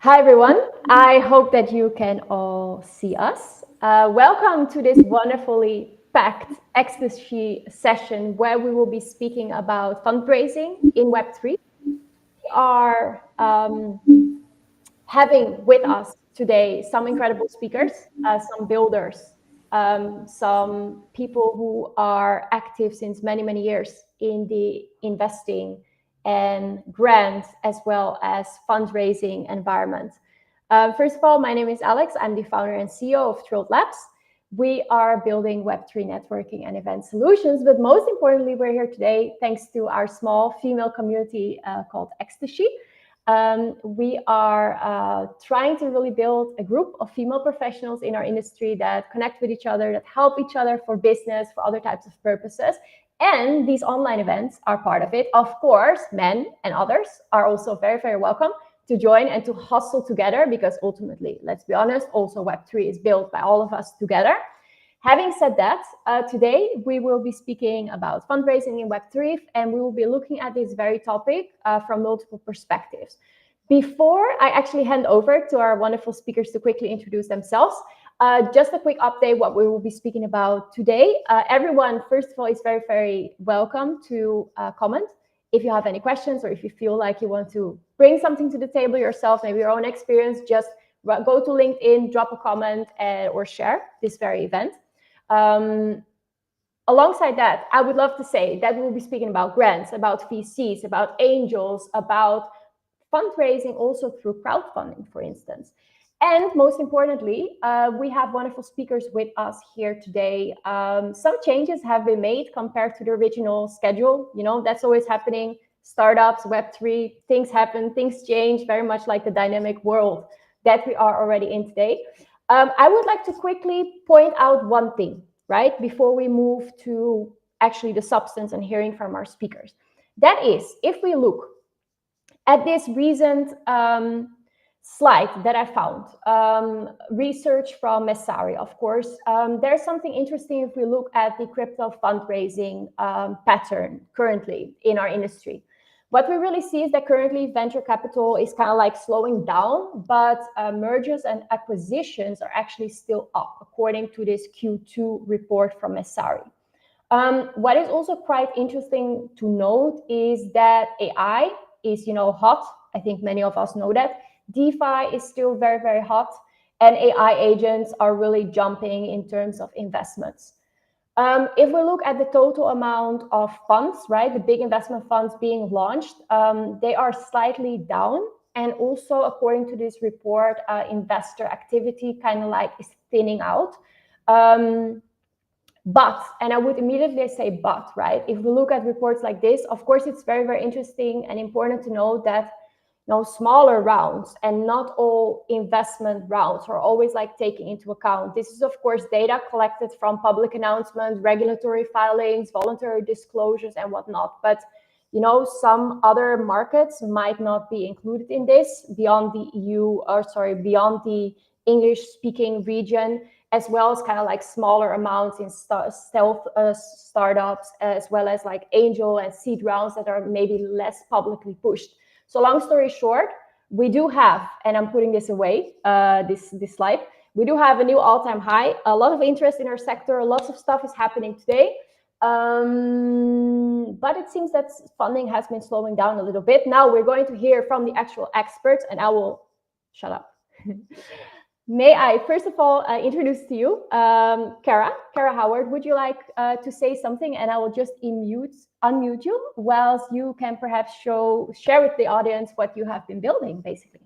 Hi, everyone. I hope that you can all see us. Welcome to this wonderfully packed ecstasy session where we will be speaking about fundraising in Web3. We are having with us today some incredible speakers, some builders, some people who are active since many, many years in the investing and grants as well as fundraising environment. First of all, my name is Alex. I'm the founder and CEO of Thrilled Labs. We are building Web3 networking and event solutions, but most importantly, we're here today thanks to our small female community called Ecstasy. We are trying to really build a group of female professionals in our industry that connect with each other, that help each other for business, for other types of purposes. And these online events are part of it. Of course, men and others are also very, very welcome to join and to hustle together because ultimately, let's be honest, also Web3 is built by all of us together. Having said that, today we will be speaking about fundraising in Web3, and we will be looking at this very topic from multiple perspectives. Before I actually hand over to our wonderful speakers to quickly introduce themselves, just a quick update what we will be speaking about today. Everyone, first of all, is very, very welcome to comment if you have any questions or if you feel like you want to bring something to the table yourself, maybe your own experience, just go to LinkedIn, drop a comment or share this very event. Alongside that, I would love to say that we will be speaking about grants, about VCs, about angels, about fundraising also through crowdfunding, for instance. And most importantly, we have wonderful speakers with us here today. Some changes have been made compared to the original schedule. You know, that's always happening. Startups, Web3, things happen, things change, very much like the dynamic world that we are already in today. I would like to quickly point out one thing, right, before we move to actually the substance and hearing from our speakers. That is, if we look at this recent slide that I found, research from Messari, of course, there's something interesting if we look at the crypto fundraising pattern currently in our industry. What we really see is that currently venture capital is kind of like slowing down, but mergers and acquisitions are actually still up, according to this Q2 report from Messari. What is also quite interesting to note is that AI is, hot. I think many of us know that. DeFi is still very, very hot, and AI agents are really jumping in terms of investments. If we look at the total amount of funds, right, the big investment funds being launched, they are slightly down. And also, according to this report, investor activity kind of like is thinning out. But, and I would immediately say but, right? If we look at reports like this, of course, it's very, very interesting and important to know that smaller rounds and not all investment rounds are always like taking into account. This is, of course, data collected from public announcements, regulatory filings, voluntary disclosures, and whatnot. But some other markets might not be included in this beyond the beyond the English-speaking region, as well as kind of like smaller amounts in stealth startups, as well as like angel and seed rounds that are maybe less publicly pushed. So long story short, we do have, and I'm putting this away, this slide, we do have a new all-time high, a lot of interest in our sector, lots of stuff is happening today. But it seems that funding has been slowing down a little bit. Now we're going to hear from the actual experts, and I will shut up. May I, first of all, introduce to you Kara Howard. Would you like to say something? And I will just unmute you, whilst you can perhaps share with the audience what you have been building, basically.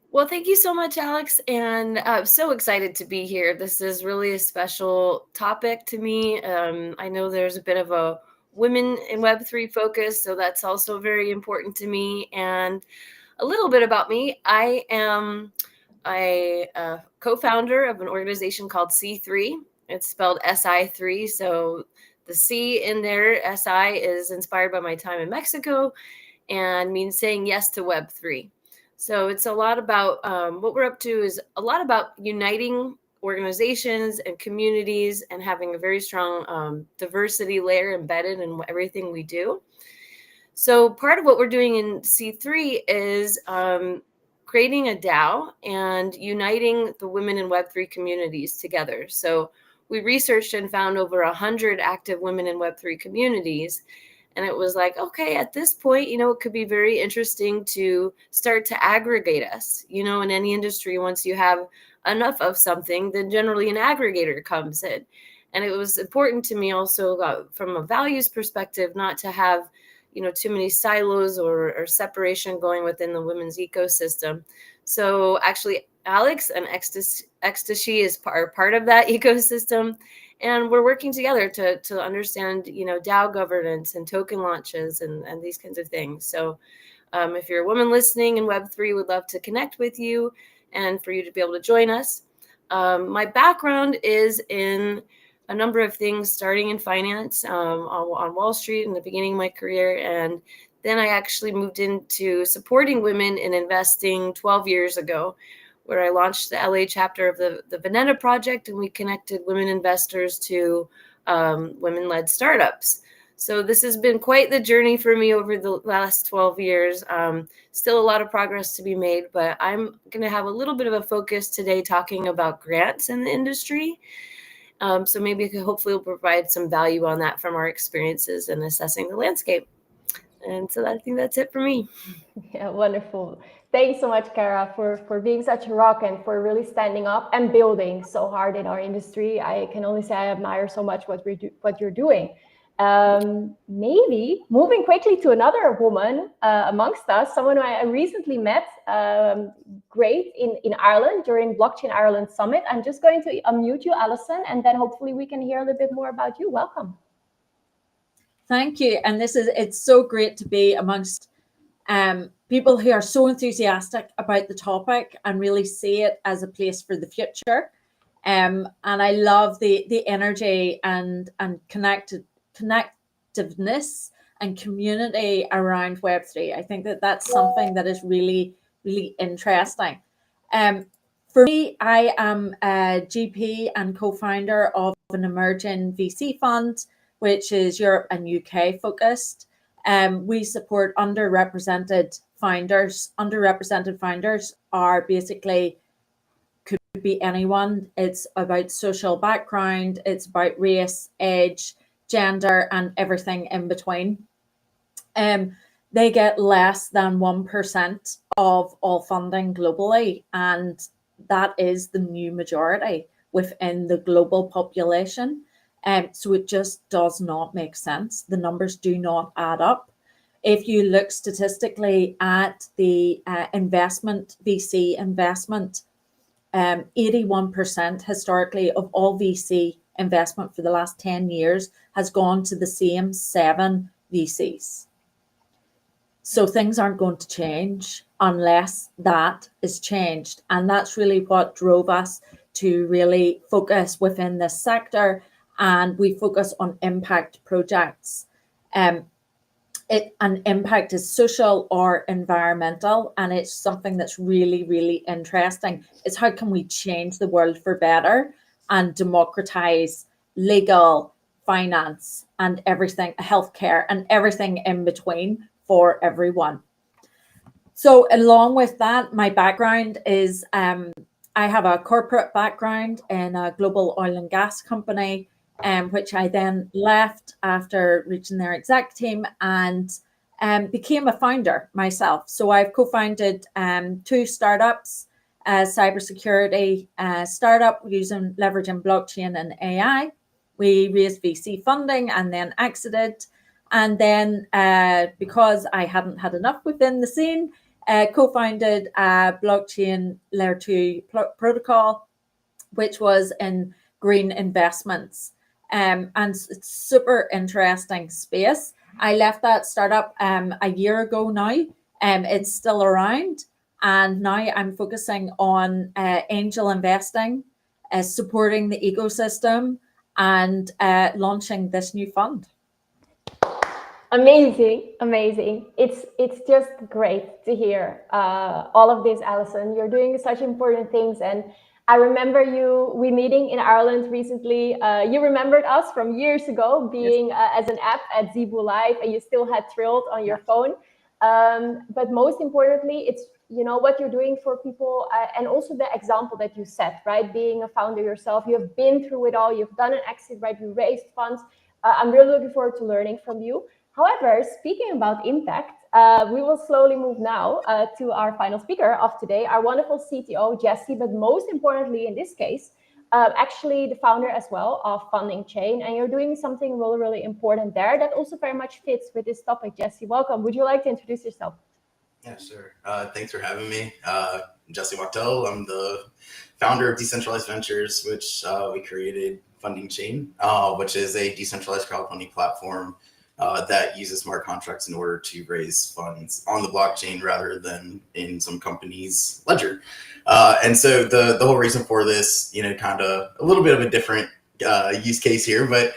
Well, thank you so much, Alex. And I'm so excited to be here. This is really a special topic to me. I know there's a bit of a women in Web3 focus, so that's also very important to me. And a little bit about me. I am a co-founder of an organization called C3. It's spelled SI3. So the C in there, SI, is inspired by my time in Mexico and means saying yes to Web3. So it's a lot about what we're up to is a lot about uniting organizations and communities and having a very strong diversity layer embedded in everything we do. So part of what we're doing in C3 is creating a DAO and uniting the women in Web3 communities together. So we researched and found over 100 active women in Web3 communities. And it was like, okay, at this point, it could be very interesting to start to aggregate us. In any industry, once you have enough of something, then generally an aggregator comes in. And it was important to me also from a values perspective, not to have, too many silos or separation going within the women's ecosystem. So actually, Alex and Ecstasy is part of that ecosystem. And we're working together to understand, DAO governance and token launches and these kinds of things. So if you're a woman listening in Web3, would love to connect with you and for you to be able to join us. My background is in a number of things, starting in finance on Wall Street in the beginning of my career. And then I actually moved into supporting women in investing 12 years ago, where I launched the LA chapter of the Veneta Project, and we connected women investors to women-led startups. So this has been quite the journey for me over the last 12 years. Still a lot of progress to be made, but I'm going to have a little bit of a focus today talking about grants in the industry. So maybe hopefully we'll provide some value on that from our experiences in assessing the landscape. And so I think that's it for me. Yeah, wonderful. Thanks so much, Kara, for being such a rock and for really standing up and building so hard in our industry. I can only say I admire so much what you're doing. Maybe moving quickly to another woman amongst us, someone who I recently met, great in Ireland during Blockchain Ireland Summit. I'm just going to unmute you, Alison, and then hopefully we can hear a little bit more about you. Welcome. Thank you. And it's so great to be amongst people who are so enthusiastic about the topic and really see it as a place for the future. And I love the energy and connectiveness and community around Web3. I think that's something that is really, really interesting. For me, I am a GP and co-founder of an emerging VC fund, which is Europe and UK focused. We support underrepresented founders. Underrepresented founders are basically, could be anyone. It's about social background, it's about race, age, gender, and everything in between. They get less than 1% of all funding globally, and that is the new majority within the global population. So it just does not make sense. The numbers do not add up. If you look statistically at the VC investment, 81% historically of all VC investment for the last 10 years has gone to the same 7 VCs. So things aren't going to change unless that is changed. And that's really what drove us to really focus within this sector. And we focus on impact projects. An impact is social or environmental, and it's something that's really, really interesting. It's how can we change the world for better and democratize legal, finance, and everything, healthcare, and everything in between for everyone. So along with that, my background is I have a corporate background in a global oil and gas company, which I then left after reaching their exec team and became a founder myself. So I've co-founded 2 startups, a cybersecurity startup leveraging blockchain and AI. We raised VC funding and then exited. And then because I hadn't had enough within the scene, co-founded a blockchain layer 2 protocol, which was in green investments. And it's super interesting space. I left that startup a year ago now. It's still around. And now I'm focusing on angel investing, supporting the ecosystem, and launching this new fund. Amazing, amazing. It's just great to hear all of this, Alison. You're doing such important things. And I remember we meeting in Ireland recently. You remembered us from years ago being as an app at Zebu Live, and you still had Thrilled on your phone. But most importantly, it's what you're doing for people, and also the example that you set, right? Being a founder yourself, you have been through it all, you've done an exit, right? You raised funds. I'm really looking forward to learning from you. However, speaking about impact, we will slowly move now to our final speaker of today, our wonderful CTO, Jesse, but most importantly in this case, actually the founder as well of Funding Chain, and you're doing something really, really important there that also very much fits with this topic. Jesse, welcome. Would you like to introduce yourself? Yeah, sure. Thanks for having me. Jesse Wachtel. I'm the founder of Decentralized Ventures, which we created Funding Chain, which is a decentralized crowdfunding platform that uses smart contracts in order to raise funds on the blockchain rather than in some company's ledger. And so the whole reason for this, kind of a little bit of a different use case here, but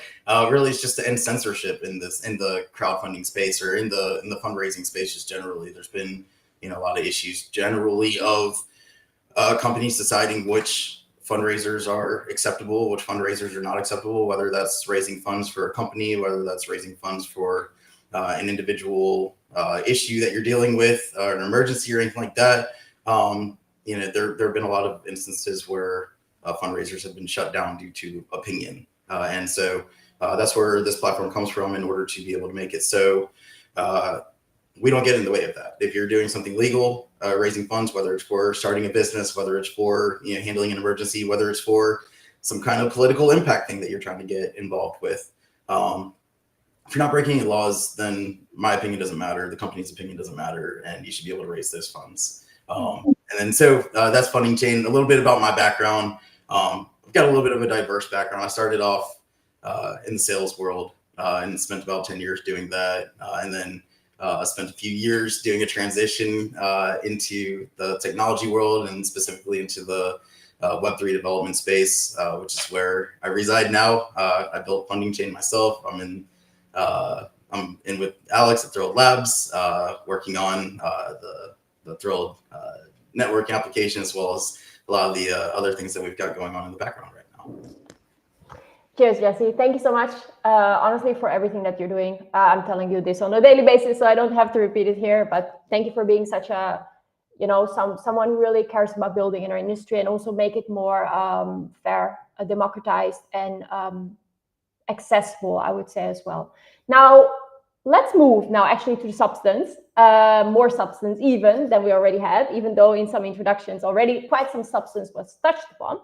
really it's just to end censorship in the crowdfunding space, or in the fundraising space just generally. There's been a lot of issues generally of companies deciding which fundraisers are acceptable, which fundraisers are not acceptable, whether that's raising funds for a company, whether that's raising funds for an individual issue that you're dealing with, or an emergency or anything like that. There have been a lot of instances where fundraisers have been shut down due to opinion. And so that's where this platform comes from, in order to be able to make it so we don't get in the way of that. If you're doing something legal, raising funds, whether it's for starting a business, whether it's for handling an emergency, whether it's for some kind of political impact thing that you're trying to get involved with, if you're not breaking any laws, then my opinion doesn't matter, the company's opinion doesn't matter, and you should be able to raise those funds. And then so that's Funding Chain. A little bit about my background. I've got a little bit of a diverse background. I started off in the sales world and spent about 10 years doing that. And then I spent a few years doing a transition into the technology world, and specifically into the Web3 development space, which is where I reside now. I built Funding Chain myself. I'm in with Alex at Thrilled Labs, working on the Thrilled networking application, as well as a lot of the other things that we've got going on in the background right now. Cheers, Jesse. Thank you so much, honestly, for everything that you're doing. I'm telling you this on a daily basis, so I don't have to repeat it here, but thank you for being such a, someone who really cares about building in our industry, and also make it more fair, democratized, and accessible, I would say as well. Now, let's move now actually to the substance, more substance even than we already had, even though in some introductions already quite some substance was touched upon.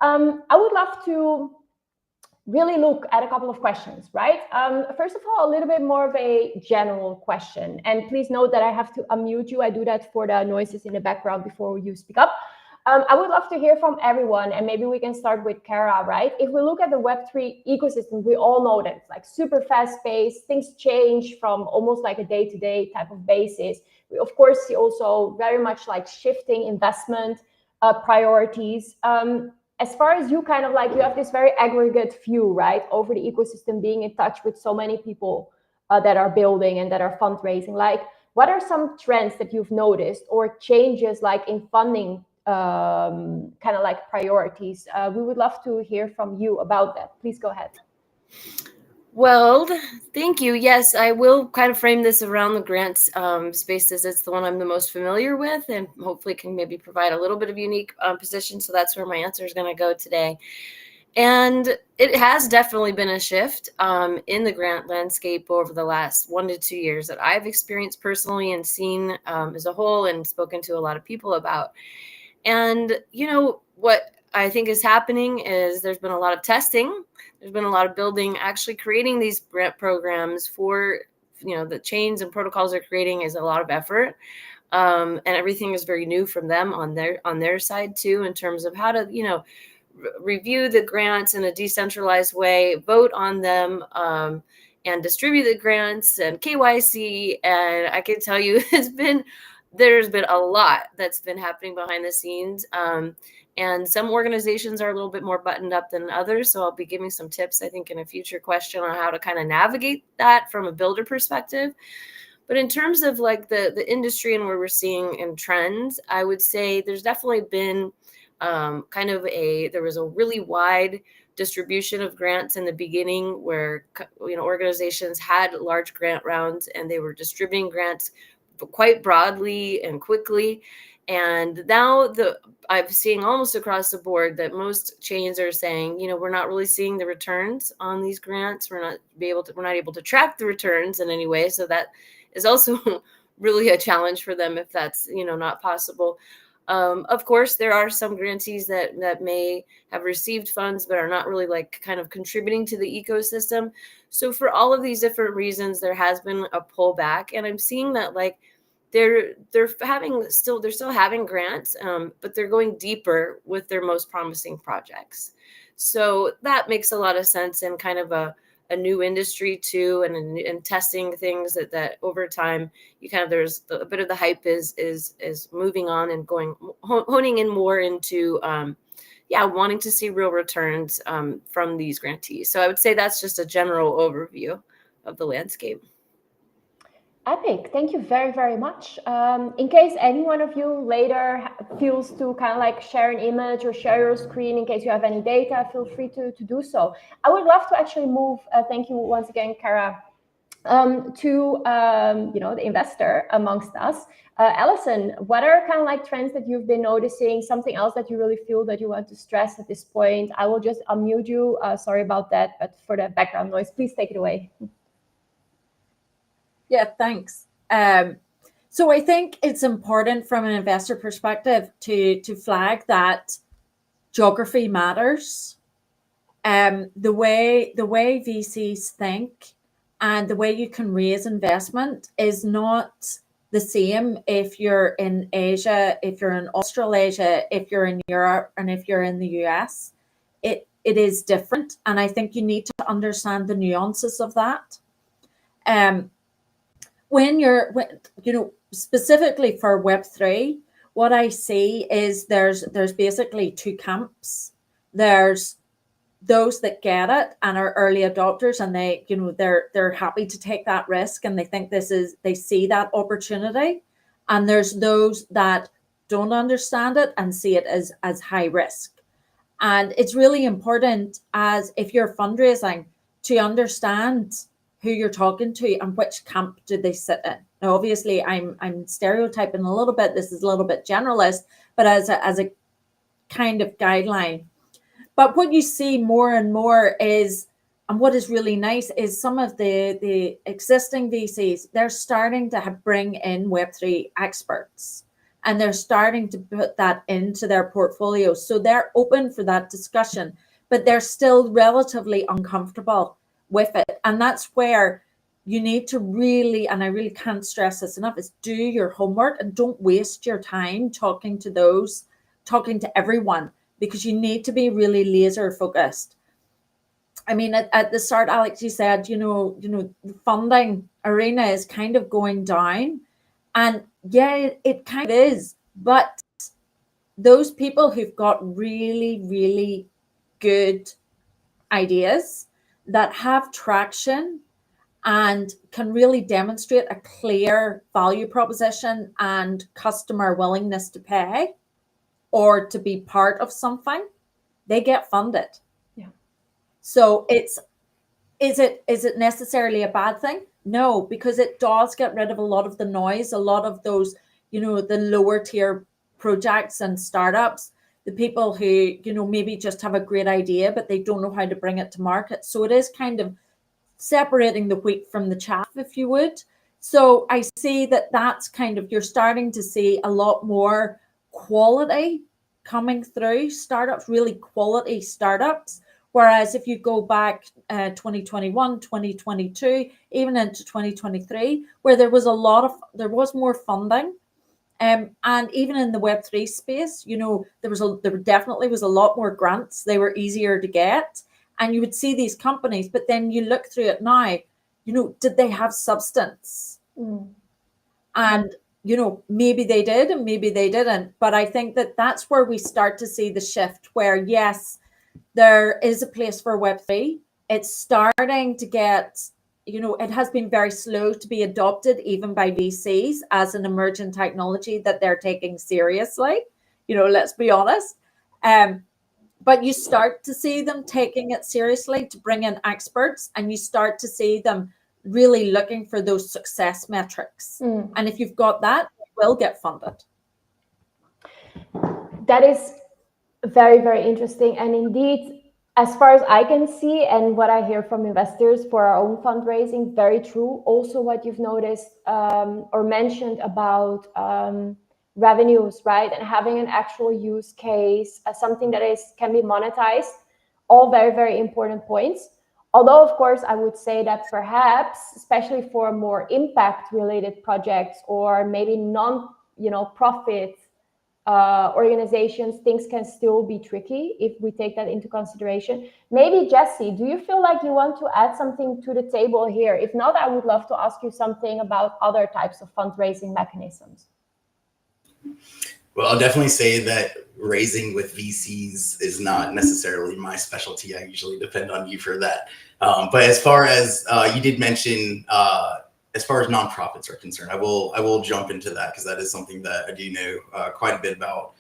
I would love to really look at a couple of questions, right? First of all, a little bit more of a general question. And please note that I have to unmute you. I do that for the noises in the background before you speak up. I would love to hear from everyone, and maybe we can start with Kara, right? If we look at the Web3 ecosystem, we all know that it's like super fast paced, things change from almost like a day-to-day type of basis. We of course see also very much like shifting investment priorities. As far as you kind of like, you have this very aggregate view, right, over the ecosystem, being in touch with so many people that are building and that are fundraising. Like, what are some trends that you've noticed, or changes like in funding kind of like priorities? We would love to hear from you about that. Please go ahead. Well, thank you. Yes, I will kind of frame this around the grants space, as it's the one I'm the most familiar with, and hopefully can maybe provide a little bit of unique position. So that's where my answer is going to go today. And it has definitely been a shift in the grant landscape over the last 1 to 2 years that I've experienced personally and seen as a whole, and spoken to a lot of people about. And, what I think is happening is there's been a lot of testing. There's been a lot of building, actually creating these grant programs for, the chains and protocols they're creating is a lot of effort. And everything is very new from them on their side too, in terms of how to, review the grants in a decentralized way, vote on them, and distribute the grants and KYC. And I can tell you there's been a lot that's been happening behind the scenes. And some organizations are a little bit more buttoned up than others. So I'll be giving some tips, I think, in a future question on how to kind of navigate that from a builder perspective. But in terms of like the industry and where we're seeing in trends, I would say there's definitely been there was a really wide distribution of grants in the beginning, where, organizations had large grant rounds and they were distributing grants quite broadly and quickly. And now I'm seeing almost across the board that most chains are saying, we're not really seeing the returns on these grants. We're not able to track the returns in any way. So that is also really a challenge for them if that's, not possible. Of course, there are some grantees that may have received funds but are not really like kind of contributing to the ecosystem. So for all of these different reasons, there has been a pullback, and I'm seeing that like they're still having grants, but they're going deeper with their most promising projects. So that makes a lot of sense, and kind of a new industry too, and testing things that over time you kind of, there's a bit of the hype is moving on and honing in more into wanting to see real returns from these grantees. So I would say that's just a general overview of the landscape. Epic. Thank you very, very much. In case any one of you later feels to kind of like share an image or share your screen, in case you have any data, feel free to do so. I would love to actually move, thank you once again, Kara, to the investor amongst us. Alison, what are kind of like trends that you've been noticing, something else that you really feel that you want to stress at this point? I will just unmute you. Sorry about that, but for the background noise, please take it away. Yeah, thanks. So I think it's important from an investor perspective to flag that geography matters. The way VCs think and the way you can raise investment is not the same if you're in Asia, if you're in Australasia, if you're in Europe, and if you're in the US. It is different, and I think you need to understand the nuances of that. When specifically for Web3, what I see is there's basically two camps. There's those that get it and are early adopters, and they're happy to take that risk, and they think they see that opportunity. And there's those that don't understand it and see it as high risk. And it's really important, as if you're fundraising, to understand who you're talking to and which camp do they sit in. Now, obviously, I'm stereotyping a little bit. This is a little bit generalist, but as a kind of guideline. But what you see more and more is, and what is really nice, is some of the existing VCs, they're starting to bring in Web3 experts, and they're starting to put that into their portfolio. So they're open for that discussion, but they're still relatively uncomfortable with it. And that's where you need to really, and I really can't stress this enough, is do your homework and don't waste your time talking to everyone, because you need to be really laser focused. I mean, at the start, Alex, you said, the funding arena is kind of going down, and yeah, it kind of is, but those people who've got really, really good ideas that have traction and can really demonstrate a clear value proposition and customer willingness to pay or to be part of something, they get funded. Yeah. So is it necessarily a bad thing? No, because it does get rid of a lot of the noise, a lot of those, the lower tier projects and startups, the people who, maybe just have a great idea, but they don't know how to bring it to market. So it is kind of separating the wheat from the chaff, if you would. So I see that's kind of, you're starting to see a lot more quality coming through startups, really quality startups. Whereas if you go back 2021, 2022, even into 2023, where there was more funding, and even in the Web3 space, there definitely was a lot more grants. They were easier to get, and you would see these companies. But then you look through it now, did they have substance? And maybe they did and maybe they didn't. But I think that's where we start to see the shift, where yes, there is a place for Web3. It's starting to get, it has been very slow to be adopted even by VCs as an emerging technology that they're taking seriously, let's be honest. But you start to see them taking it seriously to bring in experts, and you start to see them really looking for those success metrics. And if you've got that, you will get funded. that is very, very interesting. And indeed, as far as I can see and what I hear from investors for our own fundraising, very true. Also, what you've noticed or mentioned about revenues, right? And having an actual use case, something that can be monetized, all very, very important points. Although, of course, I would say that perhaps, especially for more impact-related projects or maybe non-profit organizations, things can still be tricky if we take that into consideration. Maybe Jesse, do you feel like you want to add something to the table here? If not, I would love to ask you something about other types of fundraising mechanisms. Well, I'll definitely say that raising with VCs is not necessarily my specialty. I usually depend on you for that. But as far as you did mention, as far as nonprofits are concerned, I will jump into that because that is something that I do know quite a bit about.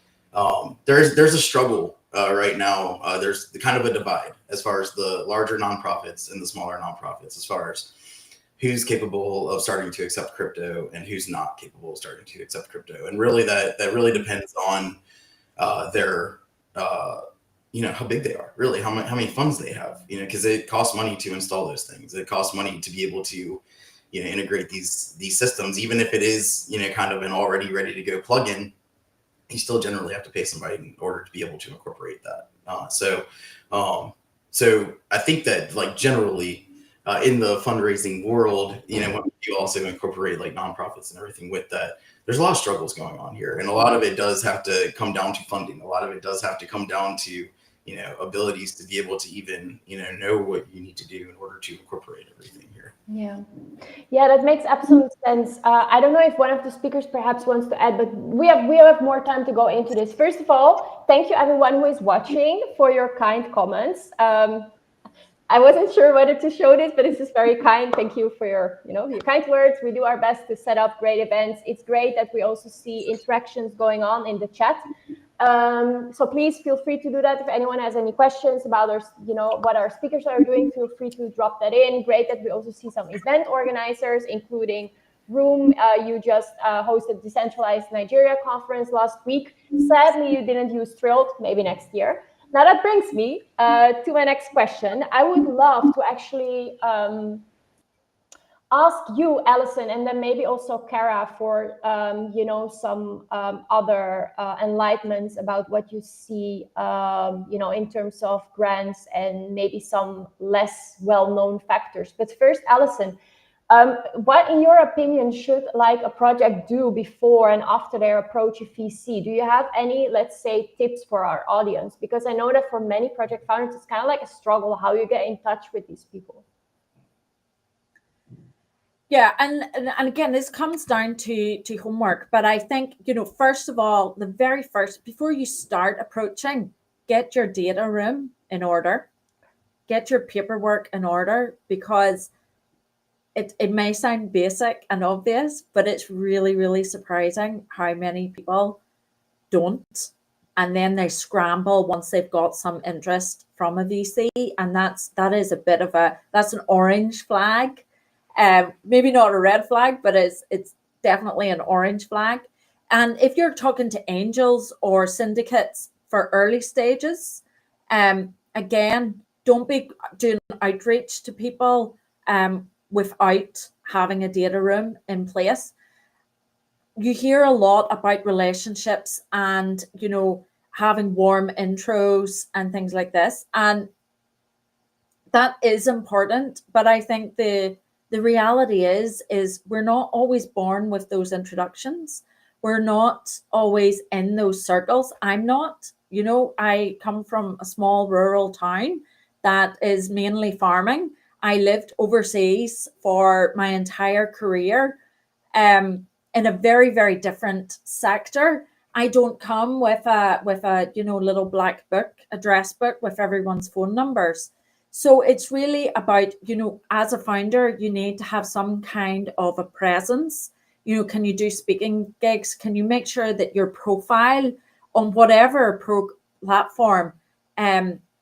There's a struggle right now. There's kind of a divide as far as the larger nonprofits and the smaller nonprofits, as far as who's capable of starting to accept crypto and who's not capable of starting to accept crypto. And really that really depends on their how big they are, really, how many funds they have, because it costs money to install those things. It costs money to be able to integrate these systems. Even if it is kind of an already ready to go plugin, you still generally have to pay somebody in order to be able to incorporate that. So I think that, like, generally in the fundraising world, when you also incorporate like nonprofits and everything with that, there's a lot of struggles going on here, and a lot of it does have to come down to funding. A lot of it does have to come down to abilities to be able to even know what you need to do in order to incorporate everything here. Yeah, that makes absolute sense. I don't know if one of the speakers perhaps wants to add, but we have more time to go into this. First of all, thank you everyone who is watching for your kind comments. I wasn't sure whether to show this, but this is very kind. Thank you for your kind words. We do our best to set up great events. It's great that we also see interactions going on in the chat. So please feel free to do that. If anyone has any questions about what our speakers are doing, feel free to drop that in. Great that we also see some event organizers, including Room. You just hosted Decentralized Nigeria conference last week. Sadly, you didn't use Thrilled. Maybe next year. Now that brings me to my next question. I would love to actually ask you, Alison, and then maybe also Kara for some other enlightenments about what you see in terms of grants and maybe some less well-known factors. But first, Alison, what, in your opinion, should a project do before and after their approach a VC? Do you have any, let's say, tips for our audience? Because I know that for many project founders, it's kind of like a struggle how you get in touch with these people. Yeah, and again, this comes down to homework. But I think, first of all, the very first, before you start approaching, get your data room in order, get your paperwork in order, because it may sound basic and obvious, but it's really, really surprising how many people don't. And then they scramble once they've got some interest from a VC. And that is a bit of that's an orange flag. Maybe not a red flag, but it's definitely an orange flag. And if you're talking to angels or syndicates for early stages, again, don't be doing outreach to people without having a data room in place. You hear a lot about relationships and, having warm intros and things like this. And that is important. But I think the reality is we're not always born with those introductions. We're not always in those circles. I'm not, I come from a small rural town that is mainly farming. I lived overseas for my entire career in a very, very different sector. I don't come with a little black book, address book with everyone's phone numbers. So it's really about, as a founder, you need to have some kind of a presence. Can you do speaking gigs? Can you make sure that your profile on whatever platform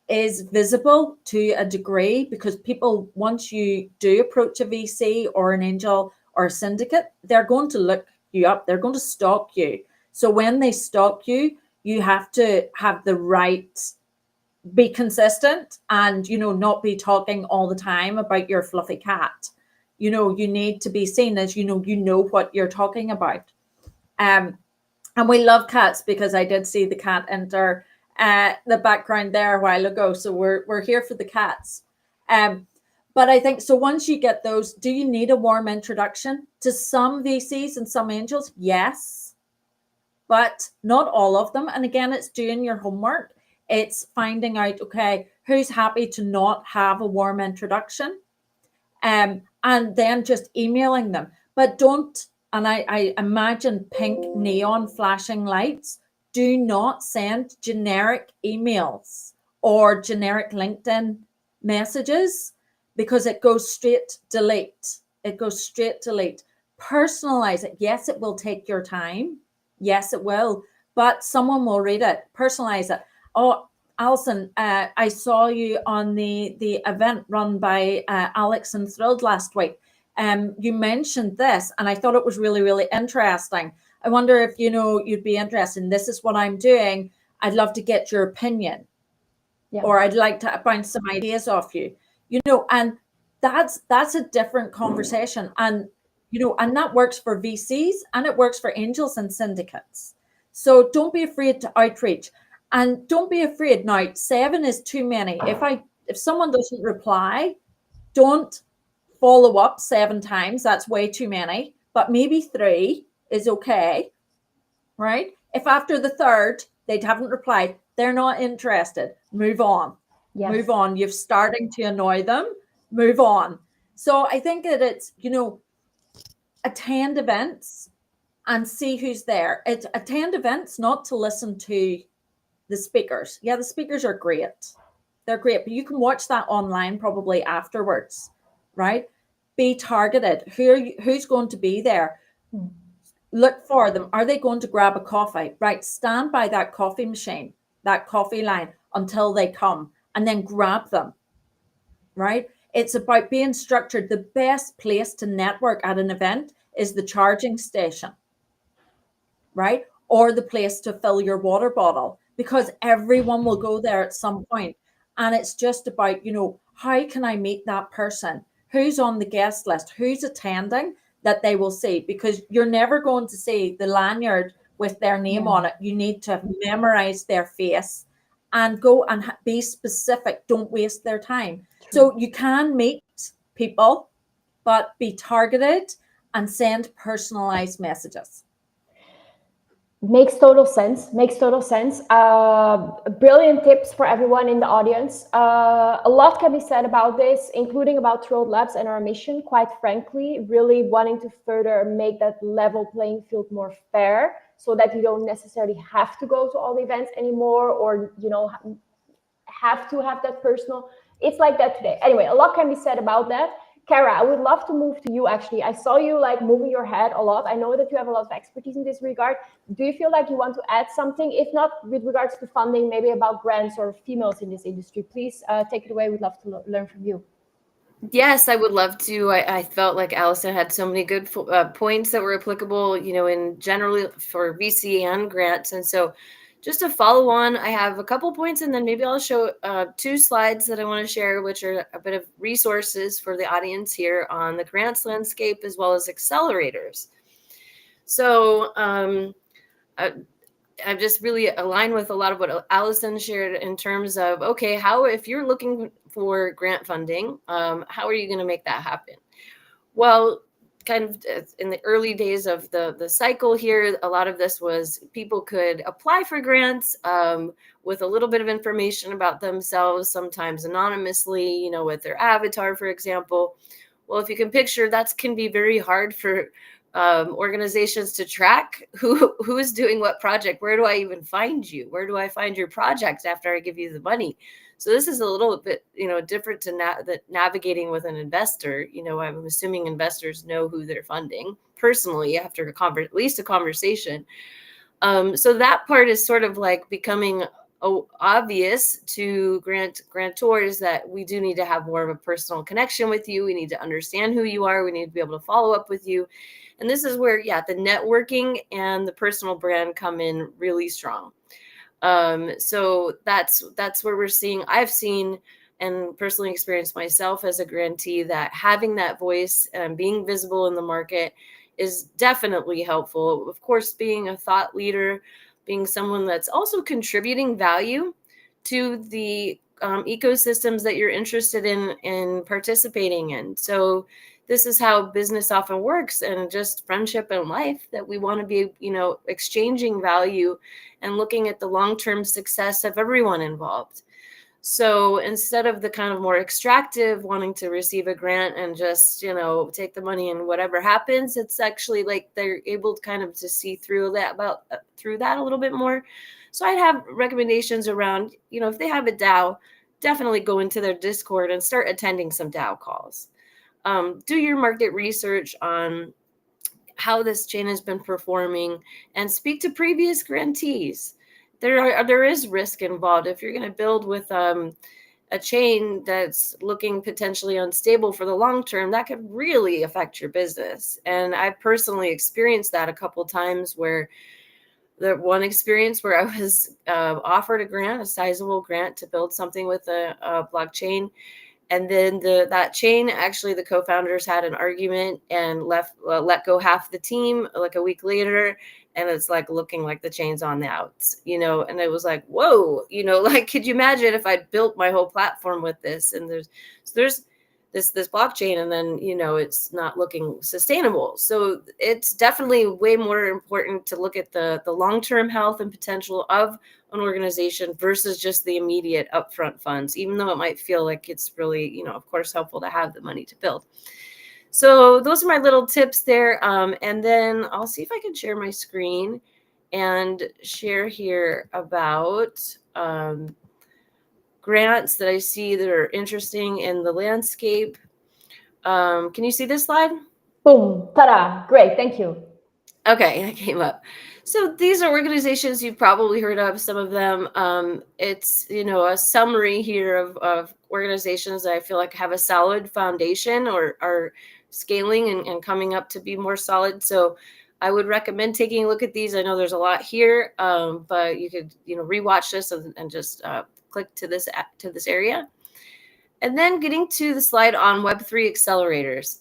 is visible to a degree? Because people, once you do approach a VC or an angel or a syndicate, they're going to look you up. They're going to stalk you. So when they stalk you, you have to have the right, be consistent, and, you know, not be talking all the time about your fluffy cat. You know, you need to be seen as, you know what you're talking about. And we love cats, because I did see the cat enter the background there a while ago. So we're here for the cats. But I think, so once you get those, do you need a warm introduction to some VCs and some angels? Yes, but not all of them. And again, it's doing your homework. It's finding out, okay, who's happy to not have a warm introduction, and then just emailing them. But don't, and I imagine pink neon flashing lights, do not send generic emails or generic LinkedIn messages, because it goes straight delete. It goes straight delete. Personalize it. Yes, it will take your time. Yes, it will, but someone will read it. Personalize it. Oh, Alison, I saw you on the event run by Alex and Thrilled last week. You mentioned this, and I thought it was really, really interesting. I wonder if, you know, you'd be interested in this. Is what I'm doing. I'd love to get your opinion, or I'd like to bounce some ideas off you. You know, and that's a different conversation, and you know, and that works for VCs and it works for angels and syndicates. So don't be afraid to outreach, and don't be afraid. Now, 7 is too many. If someone doesn't reply, don't follow up 7 times. That's way too many. But maybe 3 is okay, right? If after the 3rd they haven't replied, they're not interested. Move on. Yes. Move on. You're starting to annoy them. Move on. So I think that it's, you know, attend events and see who's there. It's attend events, not to listen to the speakers. Yeah, the speakers are great. They're great, but you can watch that online probably afterwards, right? Be targeted. Who's going to be there? Look for them. Are they going to grab a coffee? Right, stand by that coffee machine, that coffee line until they come, and then grab them, right? It's about being structured. The best place to network at an event is the charging station, right? Or the place to fill your water bottle, because everyone will go there at some point. And it's just about, you know, how can I meet that person? Who's on the guest list? Who's attending that they will see? Because you're never going to see the lanyard with their name on it. You need to memorize their face and go and be specific. Don't waste their time. True. So you can meet people, but be targeted and send personalized messages. Makes total sense. Brilliant tips for everyone in the audience. A lot can be said about this, including about Thrilled Labs and our mission, quite frankly, really wanting to further make that level playing field more fair, so that you don't necessarily have to go to all the events anymore, or, you know, have to have that personal. It's like that today. Anyway, a lot can be said about that. Kara, I would love to move to you, actually. I saw you like moving your head a lot. I know that you have a lot of expertise in this regard. Do you feel like you want to add something? If not with regards to funding, maybe about grants or females in this industry, please take it away. We'd love to learn from you. Yes, I would love to. I felt like Alison had so many good points that were applicable, you know, in generally for VC and grants. And so just to follow on, I have a couple points, and then maybe I'll show 2 slides that I want to share, which are a bit of resources for the audience here on the grants landscape, as well as accelerators. So I've just really aligned with a lot of what Alison shared in terms of, okay, how, if you're looking for grant funding, how are you going to make that happen? Well, kind of in the early days of the cycle here, a lot of this was people could apply for grants with a little bit of information about themselves, sometimes anonymously, you know, with their avatar, for example. Well, if you can picture, that can be very hard for organizations to track who is doing what project. Where do I even find you? Where do I find your project after I give you the money? So this is a little bit, you know, different to navigating with an investor. You know, I'm assuming investors know who they're funding personally after at least a conversation. So that part is sort of like becoming obvious to grantors, that we do need to have more of a personal connection with you. We need to understand who you are. We need to be able to follow up with you. And this is where, the networking and the personal brand come in really strong. So that's where we're seeing, I've seen and personally experienced myself as a grantee, that having that voice and being visible in the market is definitely helpful. Of course, being a thought leader, being someone that's also contributing value to the ecosystems that you're interested in participating in. So this is how business often works, and just friendship and life, that we want to be, exchanging value and looking at the long-term success of everyone involved. So instead of the kind of more extractive wanting to receive a grant and just, take the money and whatever happens, it's actually like they're able to kind of to see through that a little bit more. So I'd have recommendations around, if they have a DAO, definitely go into their Discord and start attending some DAO calls. Do your market research on how this chain has been performing, and speak to previous grantees. There is risk involved. If you're going to build with a chain that's looking potentially unstable for the long term, that could really affect your business. And I personally experienced that a couple times, where the one experience where I was offered a sizable grant to build something with a blockchain. And then that chain, actually, the co-founders had an argument and let go half the team like a week later. And it's like looking like the chain's on the outs, and it was like, whoa, like, could you imagine if I built my whole platform with this, and there's this blockchain, and then, it's not looking sustainable. So it's definitely way more important to look at the long-term health and potential of an organization versus just the immediate upfront funds, even though it might feel like it's really, of course, helpful to have the money to build. So those are my little tips there. And then I'll see if I can share my screen and share here about grants that I see that are interesting in the landscape. Can you see this slide? Boom, ta-da, great, thank you. Okay, that came up. So these are organizations you've probably heard of, some of them. It's, a summary here of organizations that I feel like have a solid foundation or are scaling and coming up to be more solid. So I would recommend taking a look at these. I know there's a lot here, but you could, rewatch this and just click to this area. And then getting to the slide on Web3 accelerators.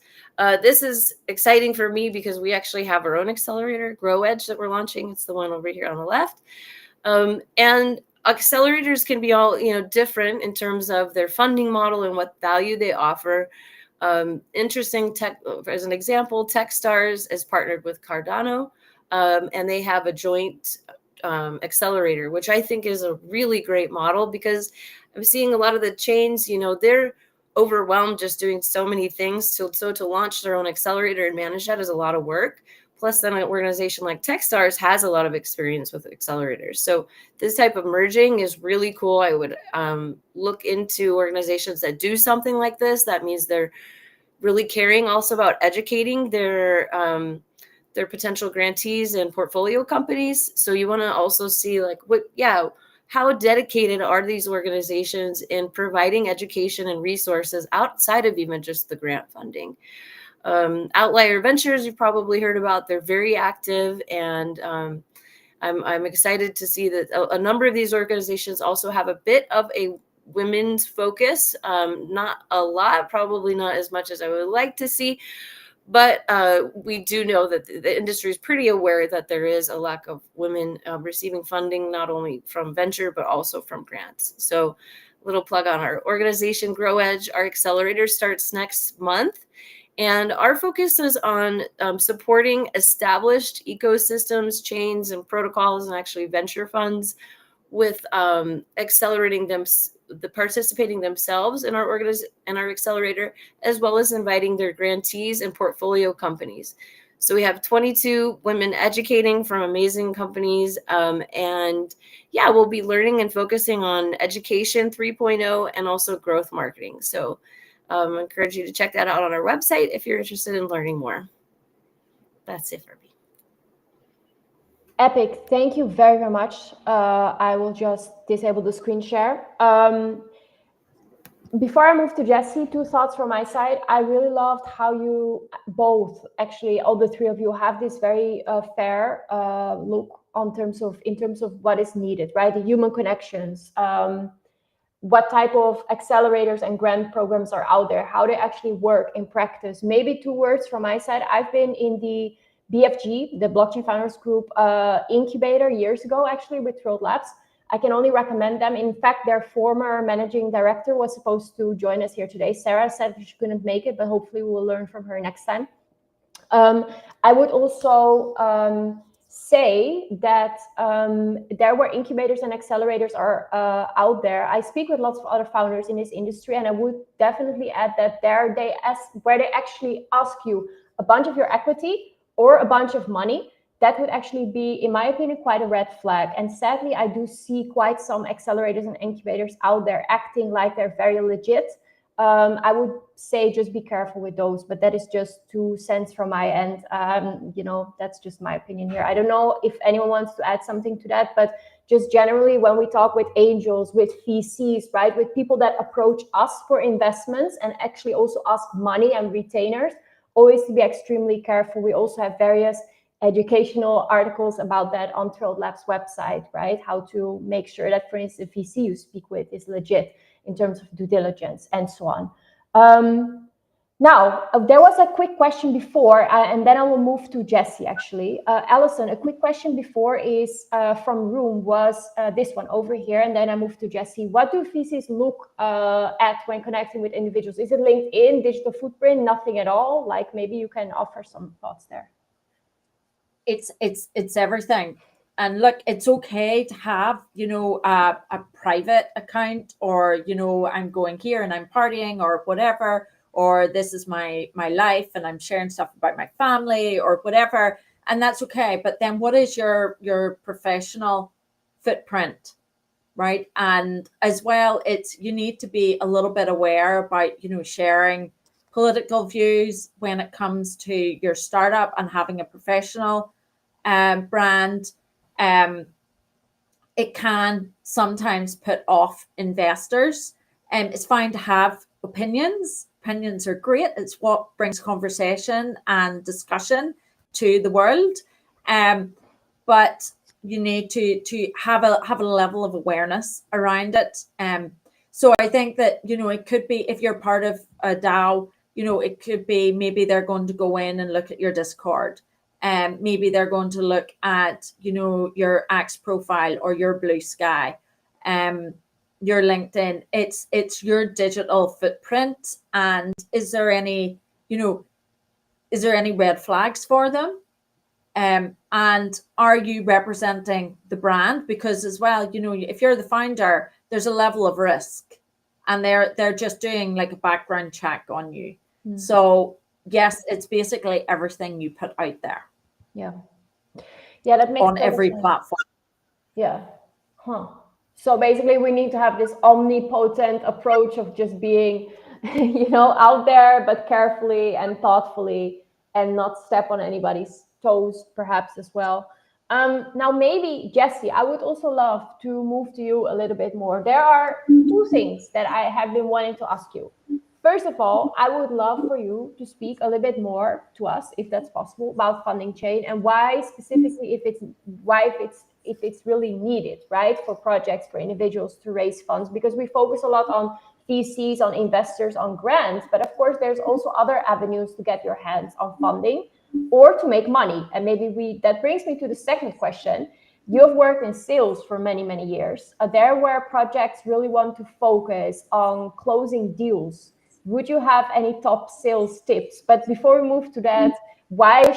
This is exciting for me because we actually have our own accelerator, Grow Edge, that we're launching. It's the one over here on the left. And accelerators can be all, different in terms of their funding model and what value they offer. Interesting tech, as an example, Techstars is partnered with Cardano, and they have a joint accelerator, which I think is a really great model, because I'm seeing a lot of the chains, they're overwhelmed just doing so many things. So to launch their own accelerator and manage that is a lot of work. Plus, then an organization like Techstars has a lot of experience with accelerators. So this type of merging is really cool. I would look into organizations that do something like this. That means they're really caring also about educating their potential grantees and portfolio companies. So you want to also see how dedicated are these organizations in providing education and resources outside of even just the grant funding. Outlier Ventures, you've probably heard about. They're very active, and I'm excited to see that a number of these organizations also have a bit of a women's focus. Not a lot, probably not as much as I would like to see, but we do know that the industry is pretty aware that there is a lack of women receiving funding, not only from venture, but also from grants. So a little plug on our organization, Grow Edge. Our accelerator starts next month. And our focus is on supporting established ecosystems, chains, and protocols, and actually venture funds with accelerating them, the participating themselves in our accelerator, as well as inviting their grantees and portfolio companies. So we have 22 women educating from amazing companies. And yeah, we'll be learning and focusing on education 3.0 and also growth marketing. So I encourage you to check that out on our website if you're interested in learning more. That's it for me. Epic, thank you very, very much. I will just disable the screen share. Before I move to Jesse, 2 thoughts from my side. I really loved how you both, actually, all the 3 of you, have this very fair look in terms of what is needed, right? The human connections, what type of accelerators and grant programs are out there, how they actually work in practice. Maybe 2 words from my side. I've been in the BFG, the Blockchain Founders Group incubator years ago, actually, with Thrilled Labs. I can only recommend them. In fact, their former managing director was supposed to join us here today. Sarah said she couldn't make it, but hopefully we will learn from her next time. I would also say that there were incubators and accelerators are out there. I speak with lots of other founders in this industry, and I would definitely add that where they actually ask you a bunch of your equity or a bunch of money, that would actually be, in my opinion, quite a red flag. And sadly, I do see quite some accelerators and incubators out there acting like they're very legit. I would say just be careful with those, but that is just 2 cents from my end. That's just my opinion here. I don't know if anyone wants to add something to that, but just generally when we talk with angels, with VCs, right, with people that approach us for investments and actually also ask money and retainers, always to be extremely careful. We also have various educational articles about that on Thrilled Labs website, right? How to make sure that, for instance, the VC you speak with is legit in terms of due diligence and so on. Now, there was a quick question before, and then I will move to Jesse, actually. Alison, a quick question before is from Room was this one over here, and then I move to Jesse. What do VCs look at when connecting with individuals? Is it LinkedIn, digital footprint, nothing at all? Like, maybe you can offer some thoughts there. It's everything. And look, it's okay to have, a private account, or, I'm going here and I'm partying or whatever, or this is my life and I'm sharing stuff about my family or whatever. And that's okay. But then what is your professional footprint, right? And as well, you need to be a little bit aware about, sharing political views when it comes to your startup and having a professional brand. It can sometimes put off investors, and it's fine to have opinions. Opinions are great. It's what brings conversation and discussion to the world. But you need to have a level of awareness around it. So I think that, it could be, if you're part of a DAO, it could be maybe they're going to go in and look at your Discord. Maybe they're going to look at, your X profile or your Blue Sky, your LinkedIn. It's your digital footprint. And is there any red flags for them? And are you representing the brand? Because as well, if you're the founder, there's a level of risk, and they're just doing like a background check on you. Mm. So yes, it's basically everything you put out there. Yeah, that makes on every sense. platform. Yeah. So basically, we need to have this omnipotent approach of just being, out there, but carefully and thoughtfully, and not step on anybody's toes, perhaps, as well. Now, maybe, Jesse, I would also love to move to you a little bit more. There are 2 things that I have been wanting to ask you. First of all, I would love for you to speak a little bit more to us, if that's possible, about Funding Chain and why specifically, if it's really needed, right, for projects, for individuals to raise funds, because we focus a lot on VCs, on investors, on grants, but of course there's also other avenues to get your hands on funding or to make money. And maybe that brings me to the second question. You have worked in sales for many, many years. There where projects really want to focus on closing deals. Would you have any top sales tips? But before we move to that, why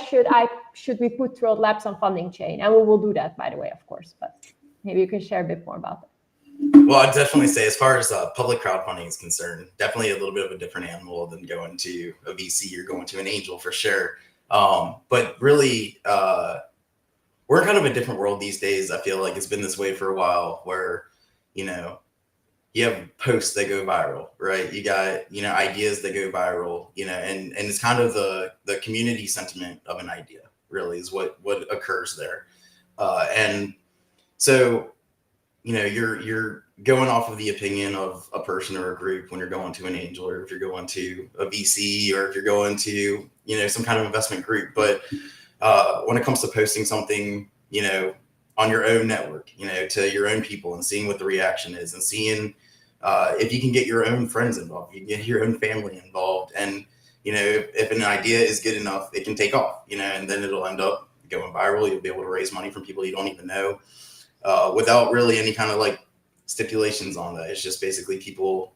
should we put Thrilled Labs on Funding Chain? And we will do that, by the way, of course. But maybe you can share a bit more about that. Well, I'd definitely say, as far as public crowdfunding is concerned, definitely a little bit of a different animal than going to a VC or going to an angel, for sure. But really, we're kind of a different world these days. I feel like it's been this way for a while, where, you have posts that go viral, right? You got, ideas that go viral, and it's kind of the community sentiment of an idea, really, is what occurs there. And so you're going off of the opinion of a person or a group when you're going to an angel, or if you're going to a VC, or if you're going to, some kind of investment group. But when it comes to posting something, on your own network, to your own people, and seeing what the reaction is, and seeing if you can get your own friends involved, you can get your own family involved. And, if an idea is good enough, it can take off, and then it'll end up going viral. You'll be able to raise money from people you don't even know, without really any kind of like stipulations on that. It's just basically people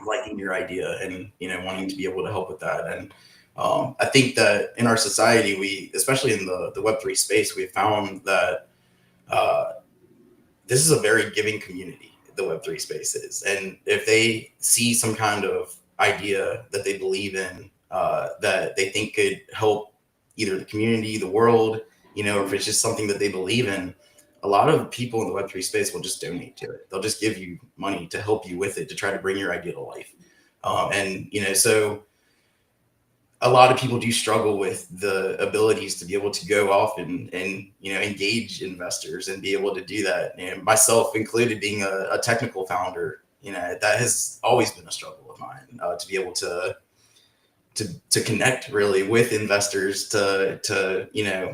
liking your idea and, wanting to be able to help with that. And I think that in our society, especially in the Web3 space, we've found that this is a very giving community, the Web3 space is. And if they see some kind of idea that they believe in, that they think could help either the community, the world, or if it's just something that they believe in, a lot of people in the Web3 space will just donate to it. They'll just give you money to help you with it, to try to bring your idea to life. So a lot of people do struggle with the abilities to be able to go off and engage investors and be able to do that. And myself included, being a technical founder, that has always been a struggle of mine, to be able to connect really with investors, to